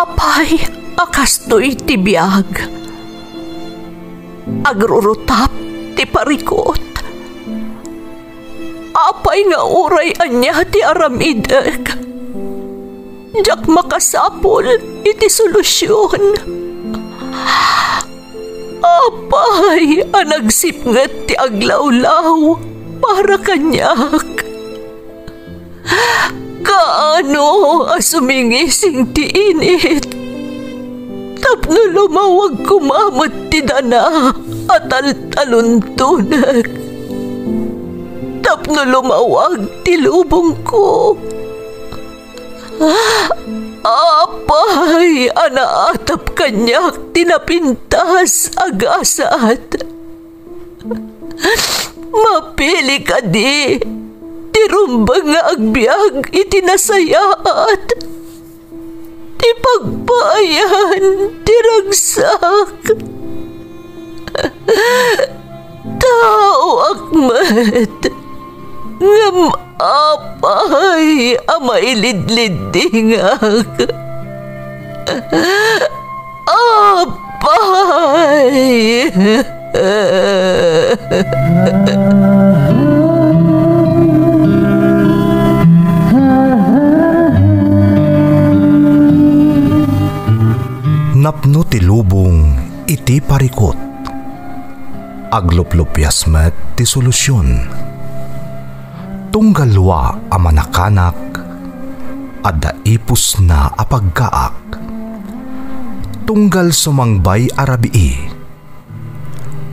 Apay, akastoy ti biyag. Agrurutap ti parikot. Apay nga uray anya ti aramidek. Jak makasapol iti solusyon. Apay, anagsipnget ti aglawlaw para kanyak. Kaano asumingising ti init. Tapno lumawag kumamot ti dana at taluntunak. Tapno lumawag ti lubong ko. Apay, anaatap kanyak tinapintas agasat. Mapili ka di. Tirumbang nga agbyag itinasayaat. Ti pagbayan, tiragsak. Tao akmat. Ngam apay, amailidlidingak. Apay. Napno ti lubong iti parikot. Agluplupyas met ti solusyon. Tunggalwa a manakanak adda ipus na apagkaak. Tunggal sumangbay arabii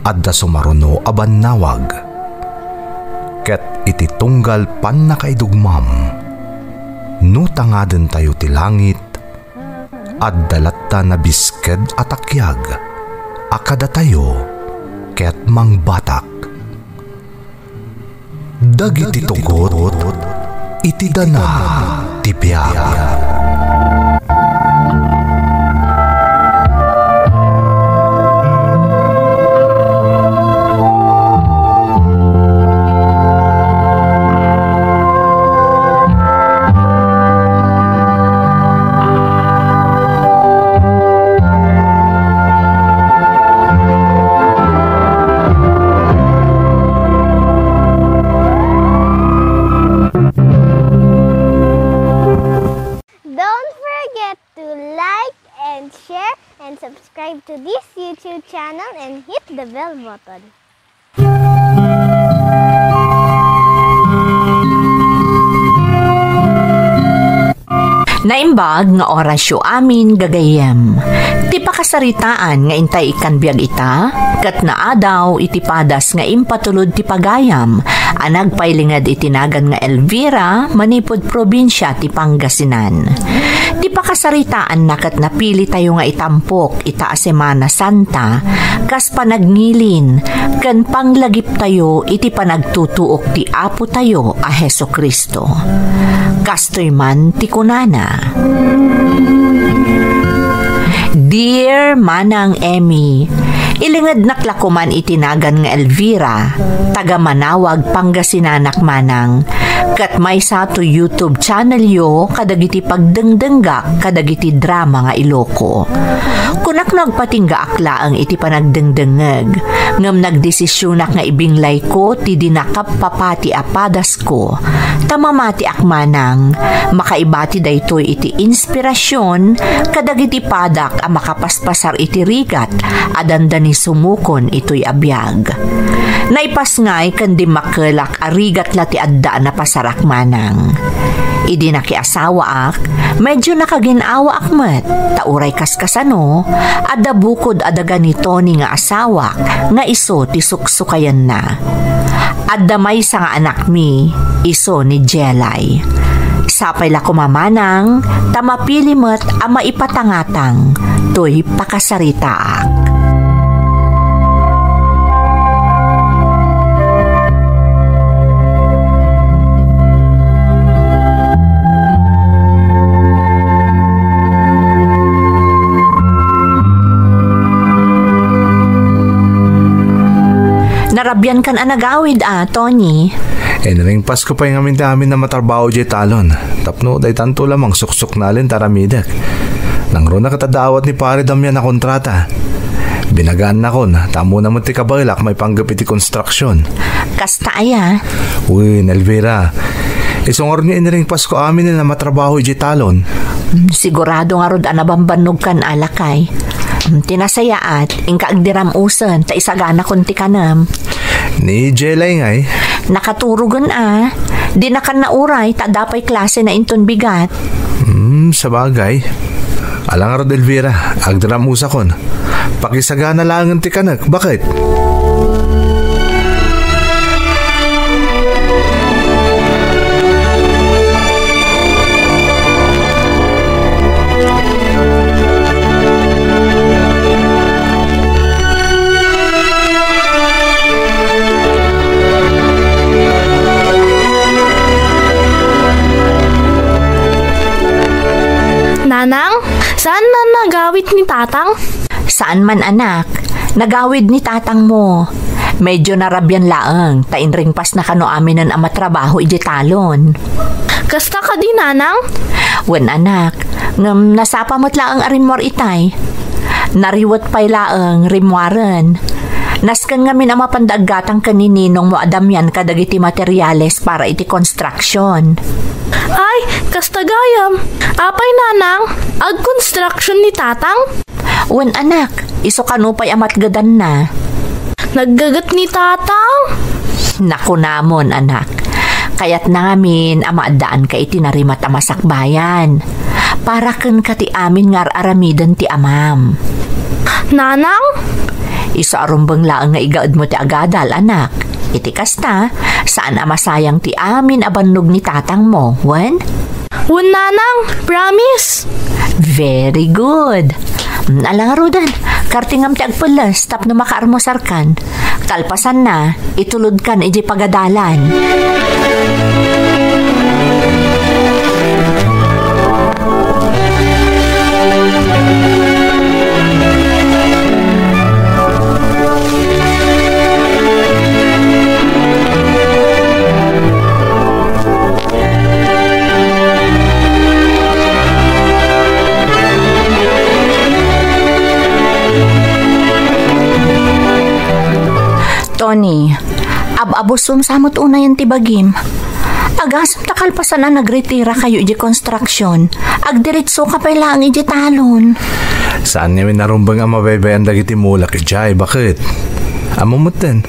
adda sumaruno a bannawag. Ket iti tunggal pan nakaidugmam no tangaden tayo ti langit adda latta na bisked atakyag akada tayo ket mangbatak. Dagiti tugot iti dana ti biag. Subscribe to this YouTube channel and hit the bell button. Naimbag nga orasyo amin gagayem. Ti pakasaritaan nga intay ikan biag ita, kat naadaw iti padas nga impatulod ti pagayam, anag pailingad itinagan nga Elvira, manipod probinsya ti Pangasinan. Ti pakasaritaan na kat napili tayo nga itampok ita a Semana Santa, kas panagnilin, kan panglagip tayo iti panagtutuok ti Apo tayo a Heso Kristo. Kastoy man ti kunana. Dear Manang Emmy, ilingad naklakuman itinagan nga Elvira, taga Manawag, Pangasinan manang, kat may sato YouTube channel yo kadagiti pagdengdenggak kadagiti drama nga Iloko. Kunak nagpatingga akla ang iti panagdengdengeg, ngam nagdesisyonak nga ibinglay ko ti dinakap papati apadas ko, tamamati akmanang, makaibati daytoy iti inspirasyon kadagiti padak a makapaspasar iti rigat adanda ni sumukon ito'y abiyag. Naipas nga'y kandi makelak arigat lati adda na pasarak manang. Idi nakiasawa ak, medyo nakaginawa akmet, tauray kaskasano, adda bukod ada ganito ni nga asawa, nga iso ti suksukayan na. Adda may sa nga anak mi, iso ni Jelay. Sapay la kumamanang, tamapili met ama ipatangatang, to'y pakasaritaak. Narabyan kan anagawid Tony. Naring Pasko pa yung amin na matrabaho dyan talon. Tapno, day tanto lamang suksok nalin taramidek. Nang ro na katadawat ni pare Damian na kontrata. Binagaan na kon, tamo naman ti kabailak may panggapit ti construction. Kasta aya. Uy, Elvira, isungor niya iniring Pasko amin na matrabaho iti talon. Sigurado nga rod anabambanog kan alakay. Tinasayaat, ingkaagdiram usan, ta isagana konti kanam. Ni Jelay ngay. Nakaturugan di na kan nauray, ta dapay klase na inton bigat. Sabagay. Alang rod Elvira, agdiram usa kon. Pakisagana lang ang tikanak. Bakit? Nanang, saan na nagawit ni tatang? Saan man anak, nagawid ni tatang mo. Medyo narabyan laang, tainring pas na kano amin ang amatrabaho iji talon. Kasta ka di, nanang? Wen anak, ngam nasapa mo't laang arimor itay. Nariwat pa'y laang rimwaran. Naskan ngamin ang mapandaggatang kanininong mo adamyan kadagiti materyales para iti construction. Ay, kasta gayam. Apay, nanang, ag-construction ni tatang? Wen anak, iso kanupay amat gadan na. Naggagat ni tatang? Naku namon anak, kayat namin amaadaan ka itinarimat amasakbayan. Para ken kati amin ngar aramidan ti amam. Nanang? Iso arumbang laang nga igaad mo ti agadal anak. Iti kasta, saan amasayang ti amin abannog ni tatang mo, wen? Wen, nanang, promise. Very good. Alang arudan, kartingam ti agpulas tap na makaarmosar kan. Kalpasan na, itulod kan iji pagadalan. Tony, abusum samot una yan tibagim. Agasam takalpasan na nagretira kayo iji construction. Agdiritso ka pa lang iji talon. Saan niya narumbang ang mabaybayan dagiti mulak ijay? Bakit? Amumutin.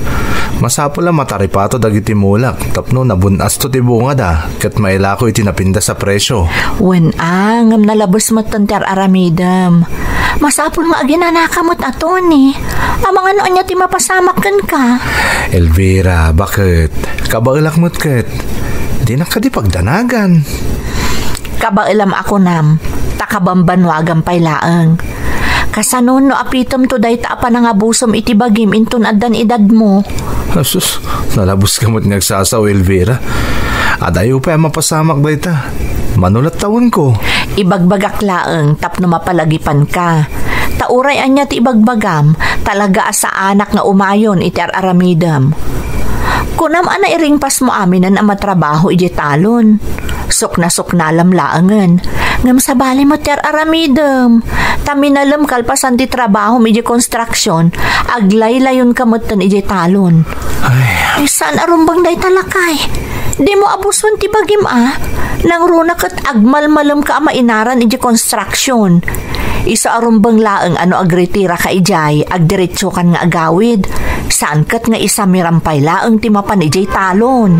Masapo lang mataripato dagiti mulak. Tapno nabunas to tibunga da. Kat mailako iti napinda sa presyo. Wen ngam nalabos mo tantar aramidam. Masapol nga aginanakamot ato ni. Amang ano niya ti mapasamakan ka. Elvira, bakit? Kabailak mo't kat. Di na ka di pagdanagan. Kabailam ako nam. Takabambanwagan pay laang. Kasanon no apitom to day ta pa nang abusom iti bagim intun addan edad mo. Asus, nalabos ka mo't nagsasaw, Elvira. Adayo pa mapasamak day ta. Manulat tawon ko. Ibagbagak laang tapno mapalagipan ka. Tauray anya ti ibagbagam talaga asa anak nga umayon iti aramidam. Kunam ana iringpas mo aminan ang matrabaho iti talon. Sok na lamlaangan. Ngam sabali mo ti aramidam. Taminalam kalpasan ti trabaho iti construction. Aglaylayon kamutan iti talon. Ay, saan arumbang day talakay? Di mo abuson ti bagim nang runa kat agmalmalam ka mainaran iti construction. Isa arumbang laang ano agretira ka ijay, agdiretso kan nga agawid. Saan kat nga isa mirampay laang timapan ijay talon.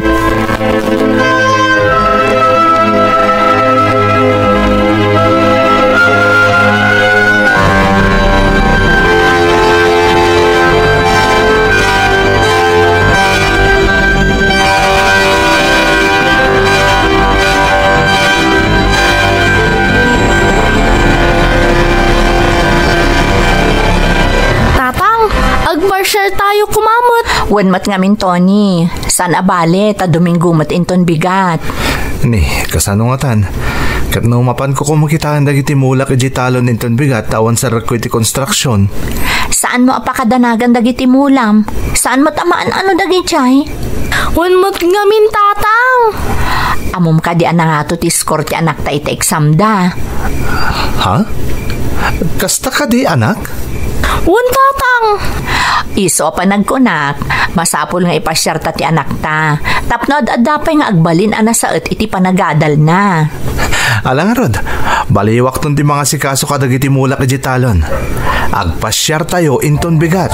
Agmarsyal tayo kumamot. Wen mat ngamin Tony, san abale ta Domingo mat inton bigat. Ni, kasano nga tan? Kat numapan ko kumakitaan dagiti mulak iti talon inton bigat tawan sa rakko iti construction. Saan mo apakadanagan dagiti mulam? Saan mo tamaan ano dagiti chay? Wen mo't ngamin tatang. Amom ka di nga to ti score ti anak ta iti exam da. Ha? Kasta ka di anak? Wan tatang. Iso pa nagkunak, masapol nga ipasyar ta ti anak ta. Tapno adapay nga agbalin ana saet iti panagadal na. Alang rod, baliwak ton ti mga sikaso kadag iti mulak iti talon. Agpasyar tayo inton bigat.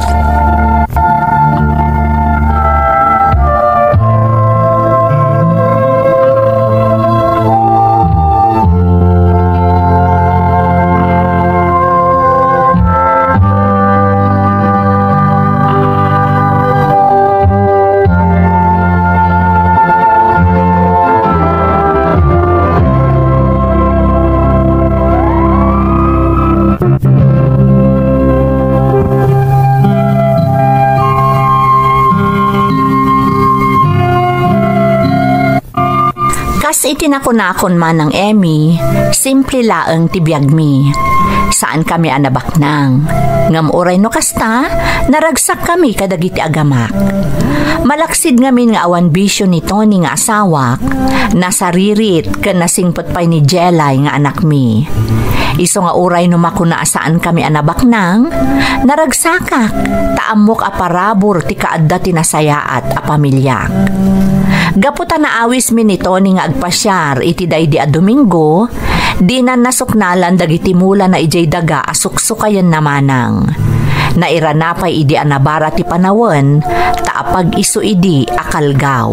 Itinakunakon man ng Emmy, simple laeng tibiyag mi. Saan kami anabaknang? Ngam oray no kasta, naragsak kami kadagiti agamak. Malaksid ngamin nga awan bisyo ni Tony nga asawak, nasaririt ken nasingpot pay ni Jelay nga anak mi. Iso nga oray no makuna saan kami anabaknang, naragsakak, taamok a parabor ti kaadda tinasayaat a pamilyak. Gaputa na awis mi ni Tony nga agpasyar iti daydi a Domingo, di na nasuknalan dagiti mula na ijay daga asuksukayan namanang. Nairanapay idi anabara ti panawen, taapag iso idi akalgaw.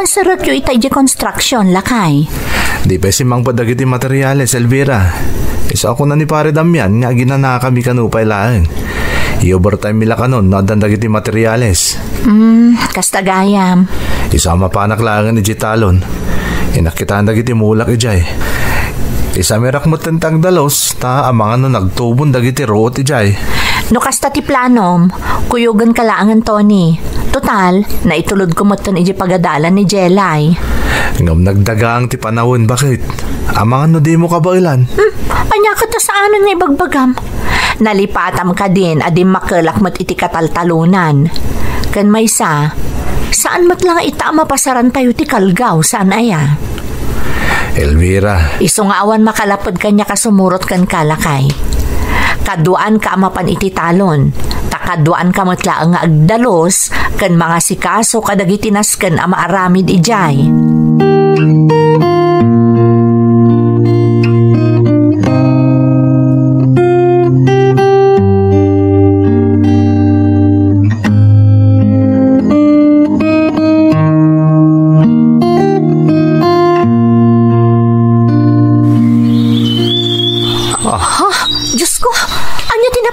Sarot yung itay di construction, lakay. Di pa si mang padagiti materyales, Elvira. Isa ako na ni pare Damian, nga ginana kami kanupay laang. I-overtime mila kanon, nadan dagiti materyales. Kasta gayam. Isama pa naklangan ni Jitalon. Inakitaan dagiti mulak ijay. Isa merak mo tentang dalos, ta amang ano nagtubon dagiti root ijay. No kasta ti planom, kuyugan kalaangan Tony. Total, naitulod ko mo ton iji pagadalan ni Jelay. Ngam nagdagang ti panawon, bakit? Amang ano di mo kabailan? Anya ka ta sa anon nga ibagbagam. Nalipatam ka din, adim makalak mo't iti kataltalunan. Kan may saan mat lang ita mapasaran tayo ti kalgaw, saan aya? Elvira. Iso nga awan makalapod kanya kasumurot kan kalakay. Kaduan ka amapan iti talon. Takaduan ka matla nga agdalos kan mga sikaso kadagiti nasken a maaramid ijay.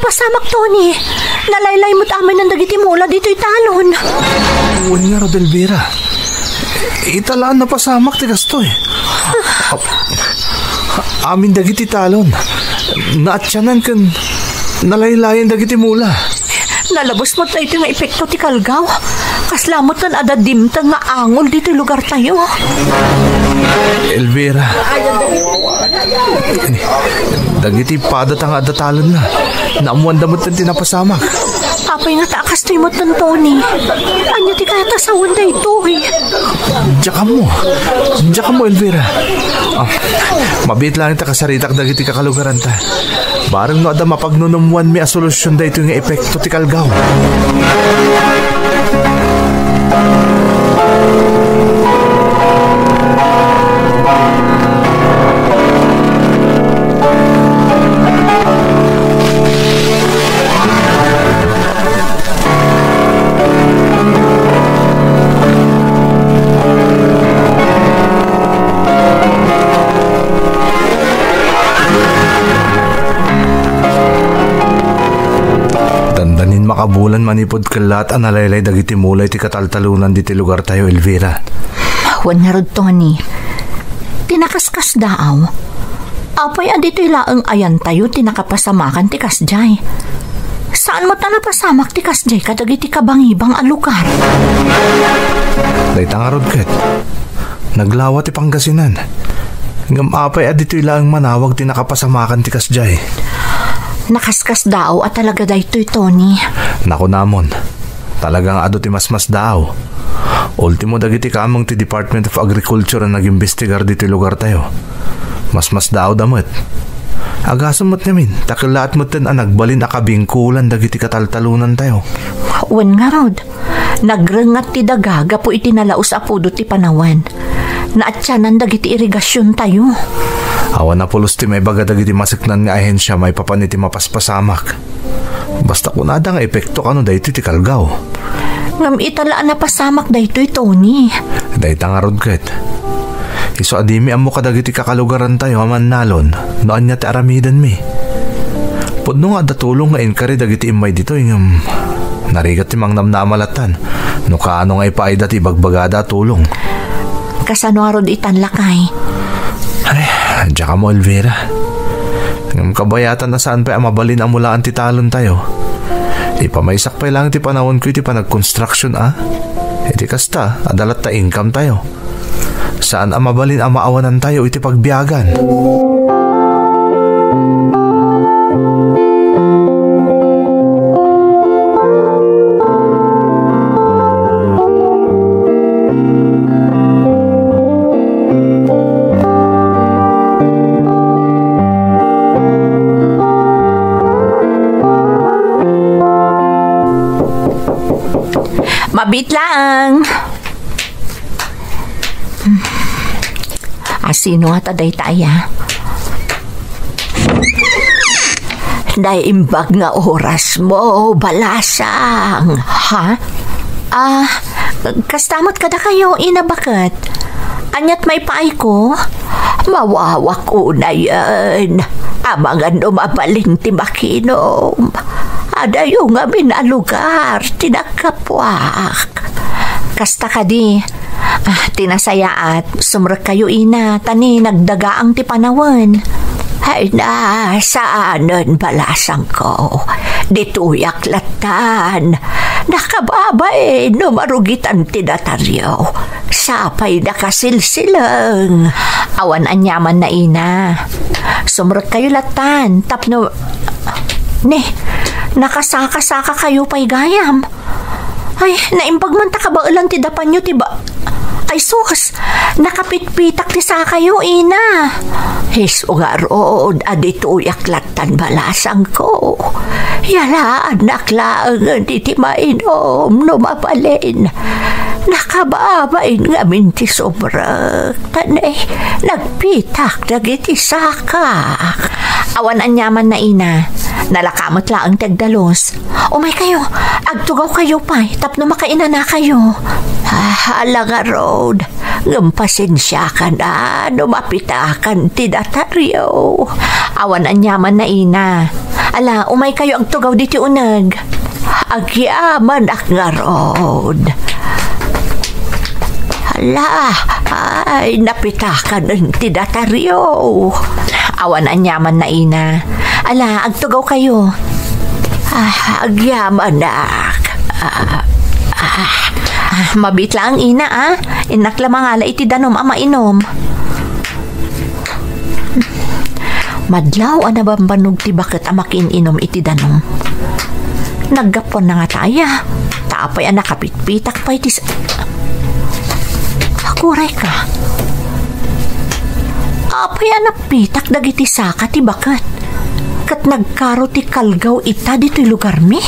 Pasamak, Tony. Nalaylay mo't amin ng dagiti mula dito'y talon. Uwan nga, Rodelvira. Italaan na pasamak ti gasto eh. Amin dagiti talon. Naatsyanan kan nalaylayan dagiti mula. Nalabos mo tayo nga epekto ti kalgaw. Kaslamot kan adadimtang nga angol dito'y lugar tayo. Elvira. Dagiti padatang adatalon na. Naamuan damot ng tinapasamak. Apay nga taakas tayo mo ton, Tony. Anya ti kaya tasawon na ito eh. Diyan ka mo, Elvira. Mabit lang ita kasaritak dagiti kakalugaran ta. Barang no ada mapagnunumuan may asolusyon da ito yung epekto ti kalgaw. Makabulan manipod kalat ang nalaylay dagiti mulay ti kataltalunan diti lugar tayo, Elvira. Wan nga rod, Tony. Tinakaskas daaw. Apay adito'y laang ayan tayo tinakapasamakan ti kasjay. Saan mo ta napasamak ti kasjay kadag iti kabangibang a lugar? Dahita nga rod ket. Naglawa ti Pangasinan. Ngam apay dito ilang manawag ti nakapasamakan ti kasjay. Nakaskas daw at talaga daytoy Tony. Naku namon. Talagang ado ti masmas daw. Ultimo dagiti kamong ti Department of Agriculture ang nag-imbestigar dito lugar tayo. Masmas daw damot. Agasam mo't namin, takilaat mo't din ang nagbalin akabingkulan dagiti kataltalunan tayo. Wan nga rod, nagrengat ti dagaga po itinalaos apudo ti panawan. Naatyanan dagiti irigasyon tayo. Awan na pulos ti may baga dagiti masiknan nga ahensya may papaniti mapaspasamak. Basta kunada nga epekto kano dahito ti kalgaw. Ngam italaan na pasamak daytoy Tony. Dahita nga rod ket. Iso adimi amo kadagiti kakalugaran tayo aman nalon. Noan niya ti aramidan mi. Pudno nga datulong nga inkari dagiti imay dito yung narigat ti mang namnamalatan. No kaano nga ipaida ti bagbagada tulong. Kasano nga rod itan lakay. Ay, diya ka mo Elvira. Ngam kabayatan na saan pa mabalin ang mulaan ti talon tayo. Ipamaysak pa lang ti panahon ko iti panag-construction Iti kasta, adalat ta income tayo. Saan ang mabalin ang maawanan tayo iti pagbiyagan? Mabit lang. Sino nga taday taya? Naimbag nga oras mo, balasang. Ha? Kastamot kada kayo, ina bakit? Anyat may paay ko? Mawawak ko na yan. Amangan mabaling ti makinom. Adayo nga minalugar, tinagkapwak. Kasta ka di. Tinasaya at sumrek kayo ina, tani nagdagaang ti panawan. Ay na, saanan balasang ko? Dituyak latan. Nakababay, numarugitan ti dataryo. Sapay na kasilsilang. Awan anyaman na ina. Sumrek kayo latan, tapno... nakasaka-saka kayo pa'y gayam. Ay, naimbag man takabaulan ti dapan nyo, tiba? Ay sus, nakapitpitak ti sa kayo, ina. Hiso nga roon, adito yaklatan balasang ko. Yala, anak lang, di ti mainom, numapalin. Nakababain nga minti sobra. Tanay, nagpitak, nagiti saka. Awan anyaman na ina, nalakamot lang ang tagdalos. Umay kayo, agtugaw kayo pa, tapno makaina na kayo. Hala nga road, ngampasensya ka na, numapitakan ti dataryo. Awan anyaman na ina, ala, umay kayo agtugaw diti unag. Agyaman ak nga road. Hala, ay napitakan ng ti dataryo. Awan anyaman na ina, ala, agtugaw kayo. Agyaman ak. Mabit lang ina Inak lamang ala iti danom ama inom. Madlaw ana bambanog ti bakit amakin inom iti danom. Naggapon na nga taya. Tapay anak kapitpitak pa iti Akuray ka. Apay anak pitak dagiti saka ti bakit. Kat nagkaro ti kalgaw ita dito'y lugar mi.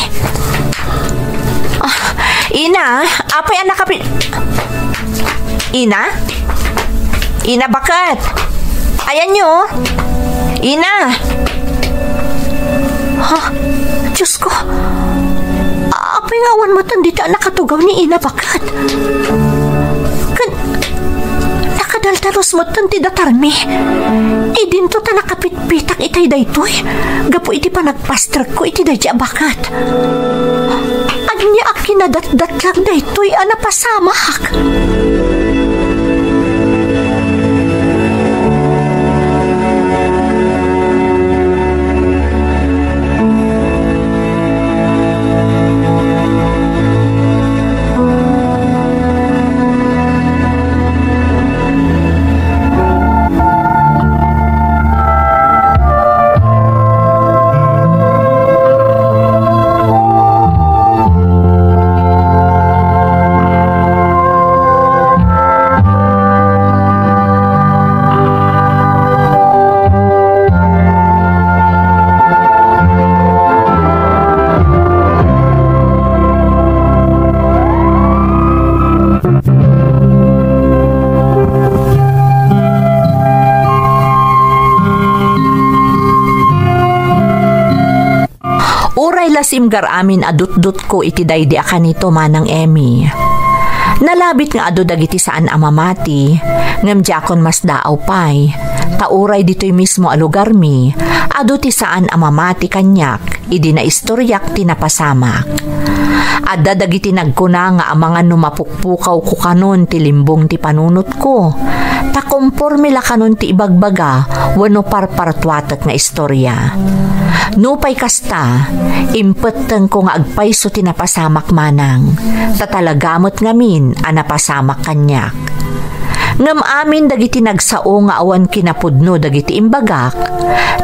Ina, apay anak kapit... Ina? Ina, bakit? Ayan nyo. Ina. Diyos ko. Apay ngawan mo tandita nakatugaw ni Ina, bakit? Nakadaltaros mo tanti datarmi. Idinto ta nakapitpitak itay daytoy. Gapo iti pa nagpastrag ko iti dadya, bakit? Anya akinadat-dat lang daytoy ana pasamak. Nasimgar amin adut-dut ko iti daydi akanito manang Emmy. Nalabit nga ado dagiti saan amamati, ngem jakon mas daaw pay. Tauray dito'y mismo a lugar mi, ado ti saan amamati kanyak, idi na istoryak tinapasamak. Adda dagiti nagkuna nga amangan numapukpukaw ko kanon ti limbong ti panunot ko. Takomporme la kanon ti ibagbaga, wano parpartwatak nga istorya. Nupay kasta, impeteng ko nga agpayso tinapasamak manang, tatalagamot ngamin a napasamak kanyak. Ngam amin dagiti nagsao nga awan kinapudno dagiti imbagak,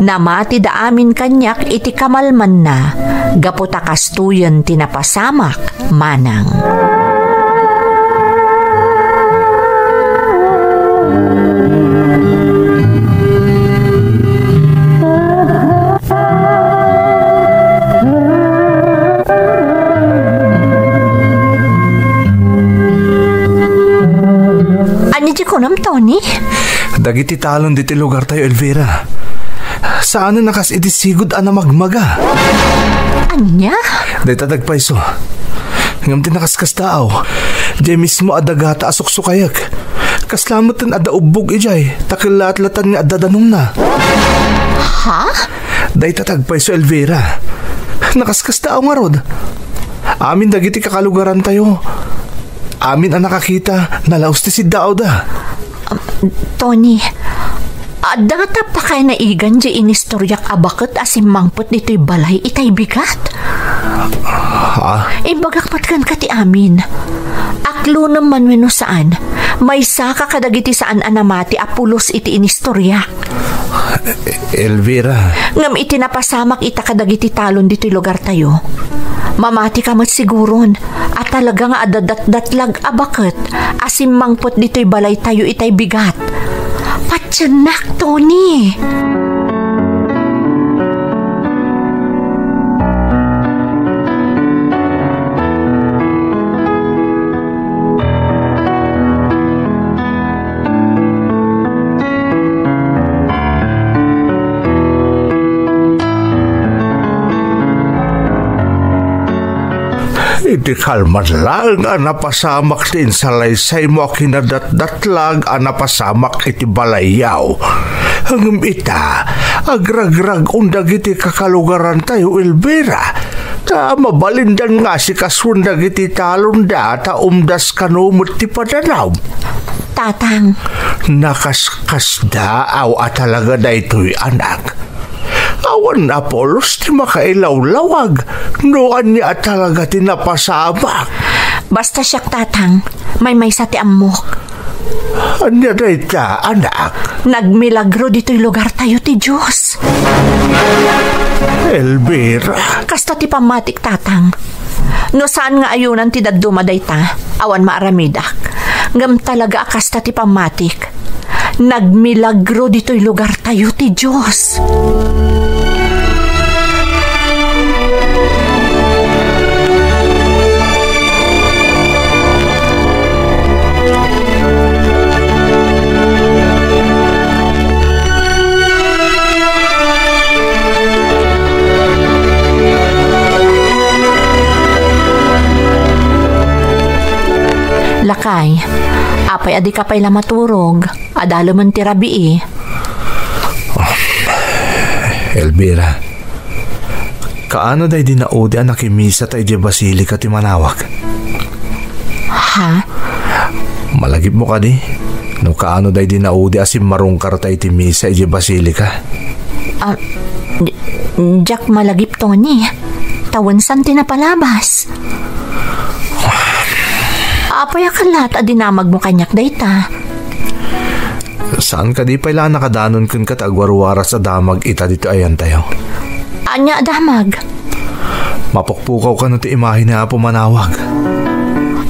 namati da amin kanyak iti kamalman na, gaputa kastuyan tinapasamak manang. Tony? Dagiti talon diti lugar tayo, Elvira. Saan na nakas idisigod ana magmaga? Anya? Dahil tatagpayso. Ngam tinakaskas tao. Diyay mismo adagata asuksukayak. Kaslamutan ada ubog ijay. Takilat-latan nga adadanong na. Ha? Dahil tatagpayso, Elvira. Nakaskas tao nga rod. Amin dagiti kakalugaran tayo. Amin ang nakakita. Nalaos ti si Dauda. Tony, adata pa kay naigan di inistoryak abakot asim mangpot dito'y balay itay bigat? Ha? Ibagak patkan ka ti amin. Aklo naman weno saan, may saka kadagiti saan anamati apulos iti inistoryak. Elvira. Ngam iti napasamak ita kadagiti talon dito'y lugar tayo. Mamati ka mat siguron at talaga nga adadat-datlag abakot asim mangpot dito'y balay tayo itay bigat. Patyanak, Tony! Iti kalmat lang ang napasamak din sa laysay mo kinadat-datlag ang napasamak iti balayaw. Hanggang ita, agragrag undag iti kakalugaran tayo, Elvira. Ta mabalindan nga si kasundag iti talon da ta umdas kanumot ti padanaw. Tatang. Nakaskas da aw at talaga da ito'y anak. Awan na polos ti makailawlawag. Noan niya talaga tinapasabak. Basta siyak, tatang. May sa ti amok. Anya na ita, anak? Nagmilagro dito'y lugar tayo ti Diyos. Elvira. Kasta ti pamatik, tatang. No saan nga ayunan ti daddumaday ta, awan maaramidak. Ngam talaga kasta ti pamatik. Nagmilagro dito'y lugar tayo ti Diyos. Lakay, apay adi ka pa'y lamaturog, adalo man ti rabii. Elvira, kaano day dinaudi ang nakimisa tayo di basilika ti manawag? Ha? Malagip mo ka di? No kaano day dinaudi asim marungkar tayo ti misa di basilika? Jack malagip, Tony. Tawansan ti napalabas. Apay akalat adinamag mo kanyak dayta. Saan ka di pala nakadanon kun kat agwarwara sa damag ita dito ayan tayo? Anya damag? Mapukpukaw ka no ti imahe na po manawag.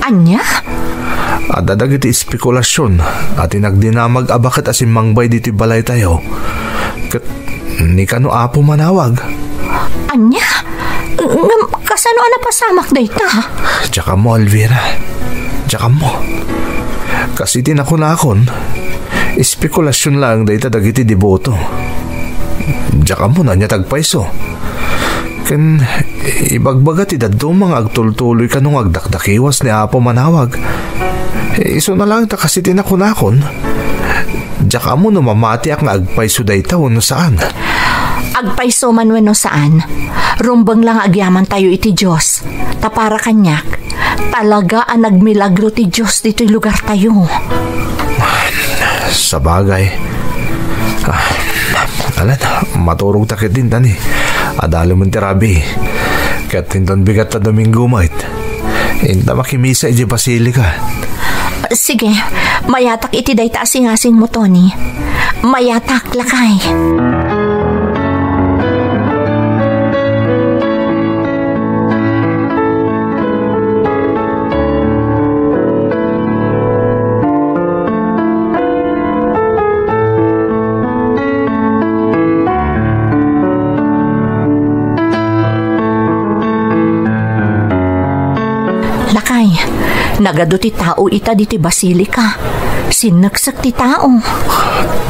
Anya? Adadag iti espekulasyon at inagdinamag abakat asim mangbay dito balay tayo. Kat ni ka no apo manawag. Anya? Kasano na pasamak dayta? Tsaka mo, Elvira. Tsaka mo. Kasi tinakon-akon, espekulasyon lang dahil dagiti deboto. Tsaka mo na niya tagpaiso. Ken ibagbaga ti dadto mga agtultuloy kanong agdakdakiwas ni Apo Manawag. Iso na lang ta kasi tinakunakon. Diyak mo no mamati ak nga agpayso daytaw no saan. Agpayso man wenno saan. Rumbang lang agyaman tayo iti Diyos. Tapara kanyak. Talaga ang nagmilagro ti Diyos dito'y lugar tayo. Sa bagay. Alan, maturog takit din tani. Adalo mo tirabi. Kat hinton bigat na Domingo mait. Hinta makimisa iti basilika. Sige, mayatak iti dayta asing-asing mo, Tony. Mayatak, lakay. Lakay, nagado ti tao ita diti basilika. Sinagsak ti tao.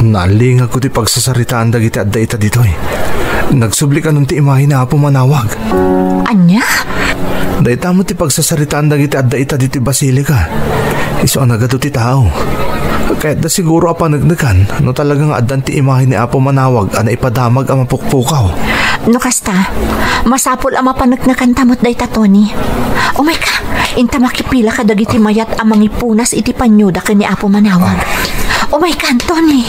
Naling ako ti pagsasaritaan dagiti adda ita ditoy. Nagsubli ka nun ti imahe na Apo Manawag. Anya? Dayta mo ti pagsasaritaan dagiti adda ita diti basilika. Iso ang nagado ti tao. Kahit da siguro apanagnagan no talagang addan ti imahe ni Apo Manawag ana ipadamag ang mapukpukaw. No kasta, masapol ang mapanagnakan tamot dayta, Tony. Oh my God, inta makipila ka dagiti mayat ang mangipunas iti panyuda ka ni Apo Manawag. Oh my God, Tony.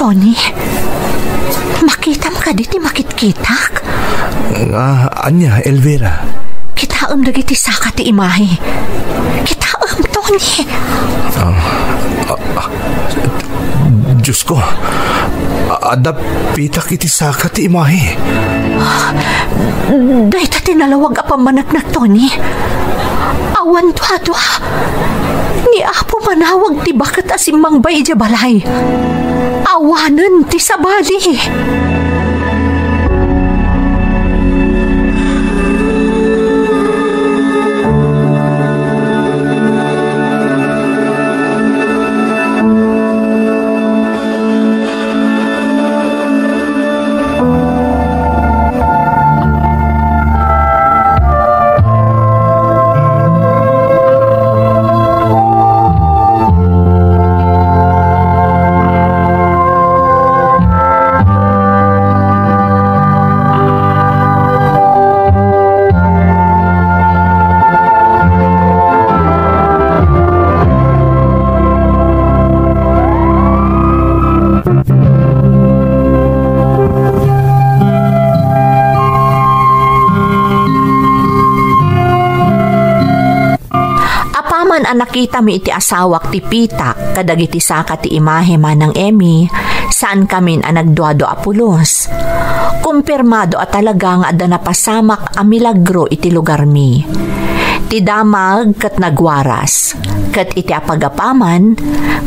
Tony, makitam ka diti makitkitak. Anya, Elvira. Kitaam dagiti saka ti imahe. Kitaam, Tony. Diyos ko. Adda pitak iti saka ti imahe. Dayta tinalawag a pamanagnak, Tony. Awan dwa-dwa. Ni Apo Manawag ti bakat asimang bay di balay. Awanan ti sabali. Nakita mi iti asawak ti Pitak kadagiti saka ti imahe manang Emmy saan kami nagduado a pulos. Kumpirmado at talagang adda napasamak a milagro iti lugar mi. Ti damag kat nagwaras kat iti apagapaman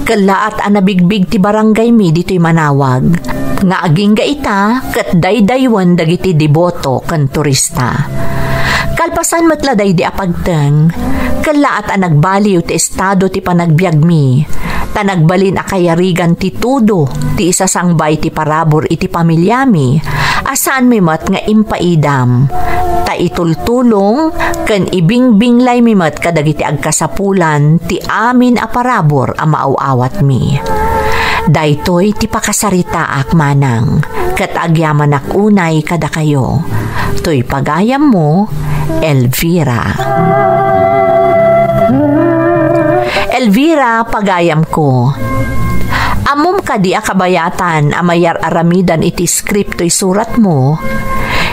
kalaat a nabigbig ti barangay mi dito'y Manawag nga aging gaita kat daydaywan dagiti deboto kan turista. Kalpasan matladay di apagteng, kalaat ang nagbaliw ti estado ti panagbiag mi, ta nagbalin a kayarigan ti tudo, ti isasangbay ti parabor iti pamilya mi, asaan mi mat nga impaidam, ta itultulong, ken ibingbinglay mi mat kadagiti agkasapulan, ti amin a parabor a maaawat mi. Daytoy ti pakasarita ak manang, kat agyaman ak unay kada kayo, to'y pagayam mo, Elvira. Elvira, pagayam ko. Amom ka di akabayatan amayar aramidan iti script to'y surat mo.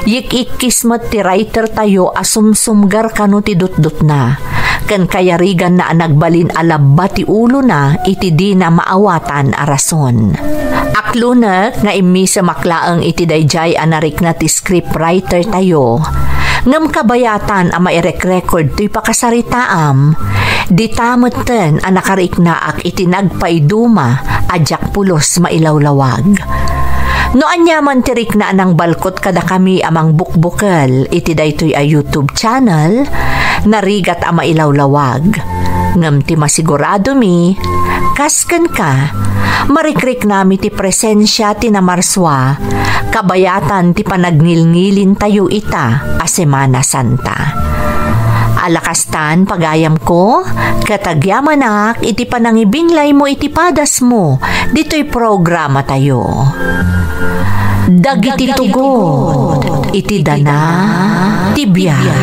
Yik-ikismat ti writer tayo asumsumgar kano ti dutdut na. Kan kayarigan na nagbalin alabba ti ulo na iti di na maawatan a rason. Aklunak nga imi sa maklaang iti dayjay anarik na ti script writer tayo. Ngam kabayatan ang mairek-record to'y pakasaritaam, di tamutten ang nakarik na ak itinagpaiduma adyak pulos mailawlawag. No anyaman tirik na anang balkot kada kami amang bukbukal iti daytoy a YouTube channel, narigat ama ilawlawag. Ngam ti masigurado mi, kasken ka, marikrik nami ti presensya ti namarswa, kabayatan ti panagnilngilin tayo ita a Semana Santa. Alakastan pagayam ko, katagyamanak iti panangibinlay mo iti padas mo, dito'y programa tayo. Dagiti tugod, iti dana, ti biyahe.